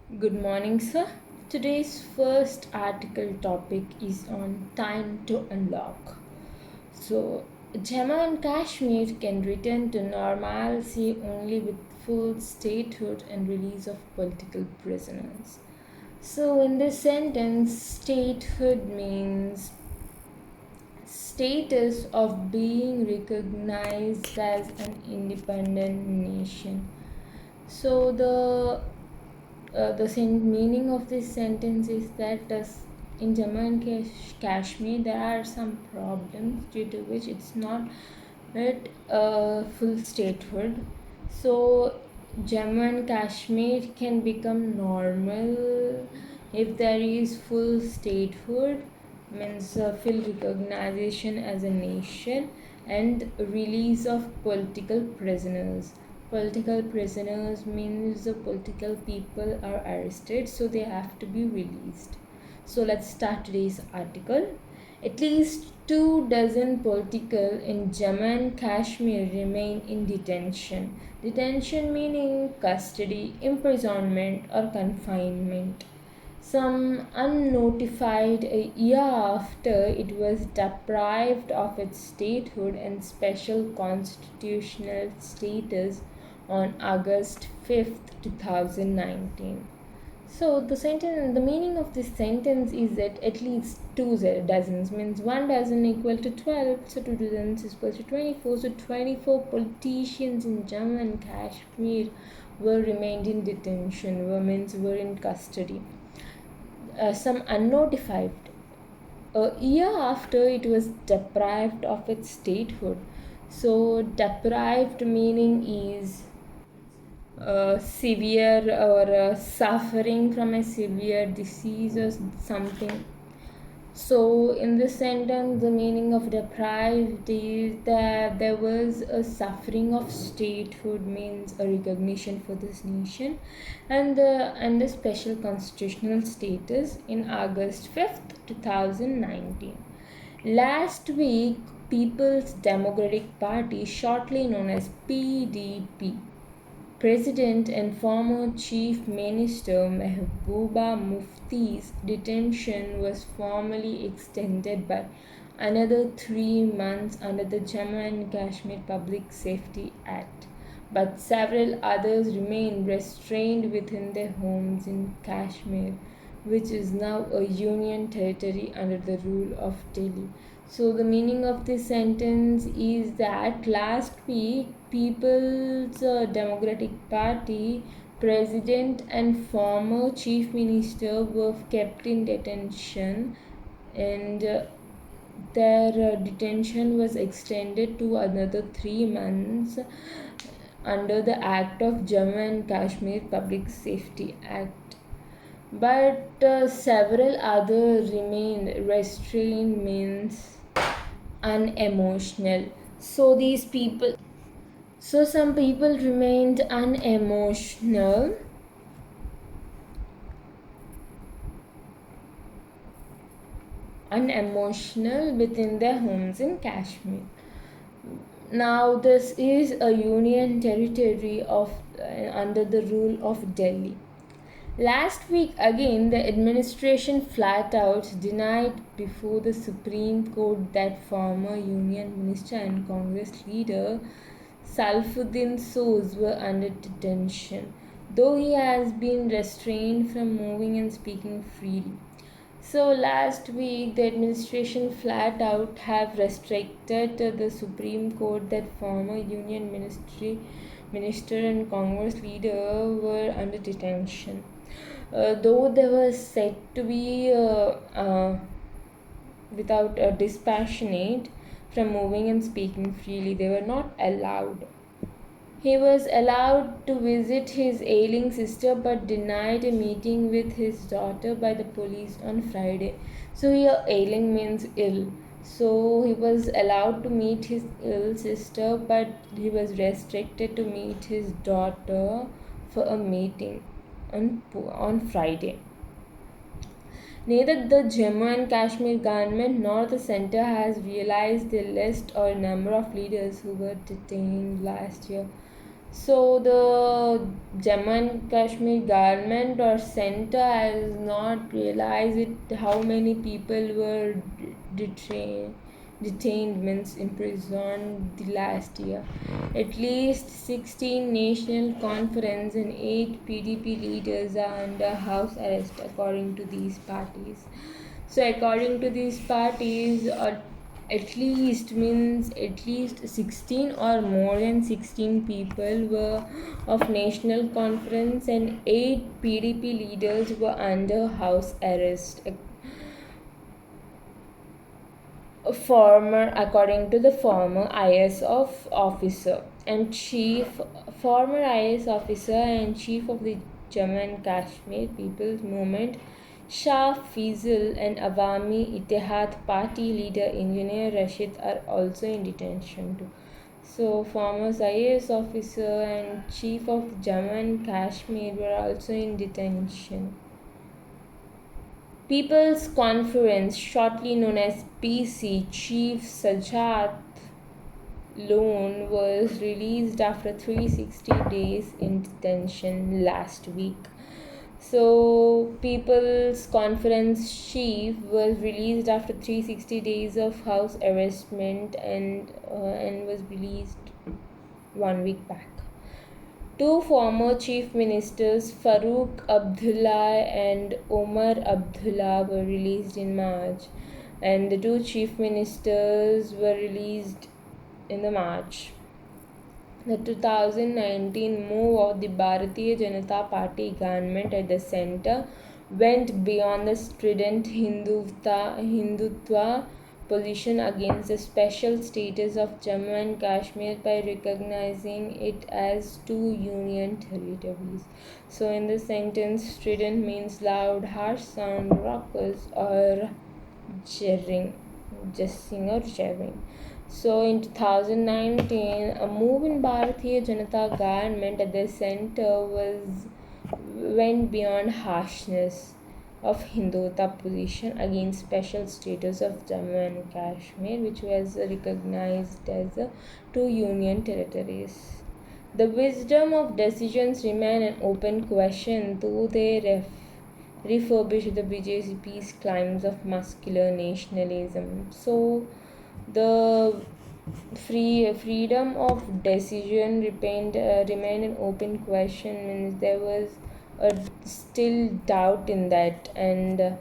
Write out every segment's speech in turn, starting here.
Good morning, sir. Today's first article topic is on time to unlock. So, Jammu and Kashmir can return to normalcy only with full statehood and release of political prisoners. So, in this sentence, statehood means status of being recognized as an independent nation. So, the meaning of this sentence is that in Jammu and Kashmir there are some problems due to which it's not at full statehood. So Jammu and Kashmir can become normal if there is full statehood, means full recognition as a nation and release of political prisoners. Political prisoners means the political people are arrested, so they have to be released. So let's start today's article. At least 2 dozen political in Jammu and Kashmir remain in detention. Detention meaning custody, imprisonment, or confinement. Some unnotified a year after it was deprived of its statehood and special constitutional status on August 5th, 2019. So the meaning of this sentence is that at least 2 dozens means 1 dozen equal to 12, so 2 dozens is equal to 24. So 24 politicians in Jammu and Kashmir were remained in detention, were in custody. Some unnotified. A year after it was deprived of its statehood. So deprived meaning is severe or suffering from a severe disease or something. So, in this sentence, the meaning of deprived is that there was a suffering of statehood, means a recognition for this nation, and the special constitutional status in August 5th, 2019. Last week, People's Democratic Party, shortly known as PDP, President and former Chief Minister Mehbooba Mufti's detention was formally extended by another 3 months under the Jammu and Kashmir Public Safety Act, but several others remain restrained within their homes in Kashmir, which is now a union territory under the rule of Delhi. So, the meaning of this sentence is that last week, People's Democratic Party president and former chief minister were kept in detention, and their detention was extended to another 3 months under the Act of Jammu and Kashmir Public Safety Act. But several others remained restrained, means unemotional. So some people remained unemotional within their homes in Kashmir. Now this is a union territory of under the rule of Delhi. Last week again, the administration flat out denied before the Supreme Court that former Union Minister and Congress leader Salfuddin Soz were under detention, though he has been restrained from moving and speaking freely. So last week, the administration flat out have restricted the Supreme Court that former Union Minister and Congress leader were under detention. Though they were said to be without dispassionate from moving and speaking freely, they were not allowed. He was allowed to visit his ailing sister but denied a meeting with his daughter by the police on Friday. So, here ailing means ill. So, he was allowed to meet his ill sister but he was restricted to meet his daughter for a meeting on Friday. Neither the Jammu and Kashmir government nor the centre has realized the list or number of leaders who were detained last year. So the Jammu and Kashmir government or center has not realized how many people were detained, means imprisoned the last year. At least 16 national conference and 8 PDP leaders are under house arrest according to these parties. So according to these parties, at least means at least 16 or more than 16 people were of national conference and 8 PDP leaders were under house arrest. Former, according to the former IS of officer and chief, former IS officer and chief of the Jammu and Kashmir People's Movement, Shah Fazil, and Awami Ittehad Party leader Engineer Rashid are also in detention too. So, former IAS officer and chief of Jammu and Kashmir were also in detention. People's Conference, shortly known as PC, Chief Sajjad Loon was released after 360 days in detention last week. So, People's Conference chief was released after 360 days of house arrestment and was released 1 week back. Two former chief ministers, Farooq Abdullah and Omar Abdullah, were released in March, and the two chief ministers were released in the March. The 2019 move of the Bharatiya Janata Party government at the centre went beyond the strident Hindutva position against the special status of Jammu and Kashmir by recognizing it as two union territories. So, in the sentence, strident means loud, harsh sound, raucous, or jarring, jesting or jarring. So, in 2019, a move in Bharatiya Janata government at the center went beyond harshness of Hindutva position against special status of Jammu and Kashmir, which was recognized as two union territories. The wisdom of decisions remain an open question, though they refurbish the BJP's claims of muscular nationalism. So, the freedom of decision remained an open question, means there was a still doubt in that, and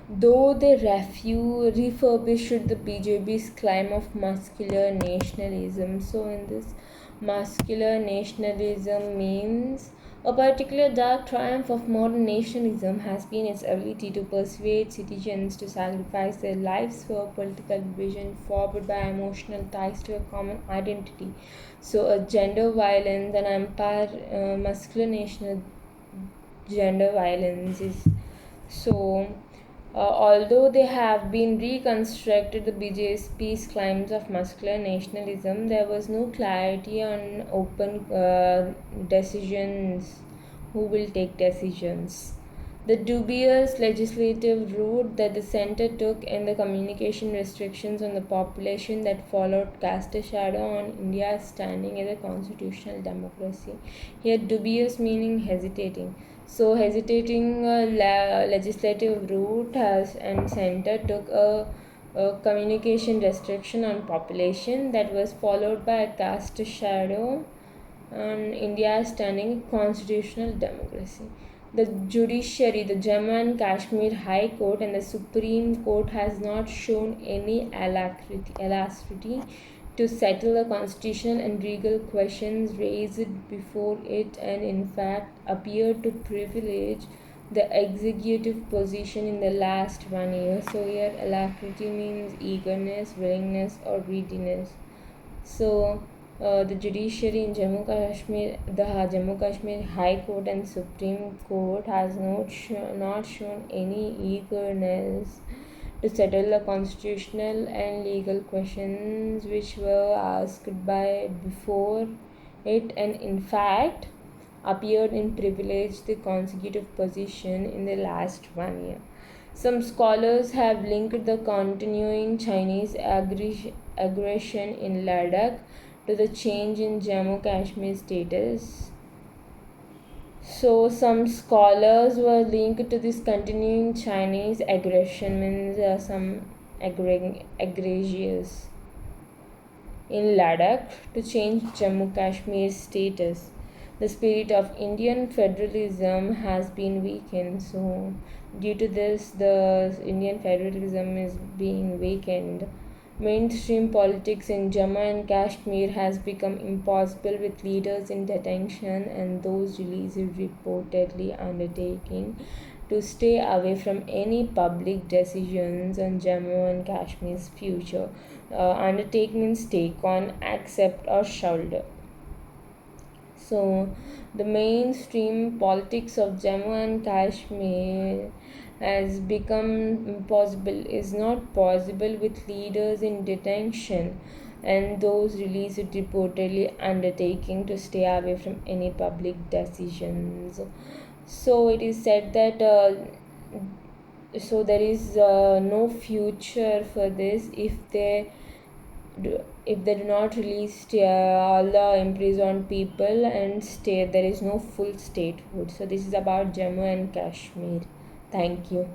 though they refurbished the BJP's claim of muscular nationalism. So, in this, muscular nationalism means a particular dark triumph of modern nationalism has been its ability to persuade citizens to sacrifice their lives for a political vision forward by emotional ties to a common identity. So, a gender violence and empire, muscular national gender violence is so. Although they have been reconstructed, the BJP's claims of muscular nationalism, there was no clarity on open decisions, who will take decisions. The dubious legislative route that the center took and the communication restrictions on the population that followed cast a shadow on India's standing as a constitutional democracy. Here, dubious meaning hesitating. So, hesitating legislative route has and center took a communication restriction on population that was followed by a cast a shadow on India's standing constitutional democracy. The judiciary, the Jammu and Kashmir High Court and the Supreme Court has not shown any alacrity to settle the constitutional and legal questions raised before it, and in fact appeared to privilege the executive position in the last 1 year. So here alacrity means eagerness, willingness, or readiness. So the judiciary in the Jammu Kashmir High Court and Supreme Court has not shown any eagerness to settle the constitutional and legal questions which were asked by before it, and in fact appeared in privilege the consecutive position in the last 1 year. Some scholars have linked the continuing Chinese aggression in Ladakh to the change in Jammu Kashmir status. So, some scholars were linked to this continuing Chinese aggression, means some aggregious in Ladakh to change Jammu Kashmir's status. The spirit of Indian federalism has been weakened. So, due to this, the Indian federalism is being weakened. Mainstream politics in Jammu and Kashmir has become impossible with leaders in detention and those released reportedly undertaking to stay away from any public decisions on Jammu and Kashmir's future. Undertakings take on accept or shoulder. So, the mainstream politics of Jammu and Kashmir has become impossible, is not possible with leaders in detention and those released reportedly undertaking to stay away from any public decisions. So, it is said that so there is no future for this if they do not release all the imprisoned people and stay, there is no full statehood. So this is about Jammu and Kashmir. Thank you.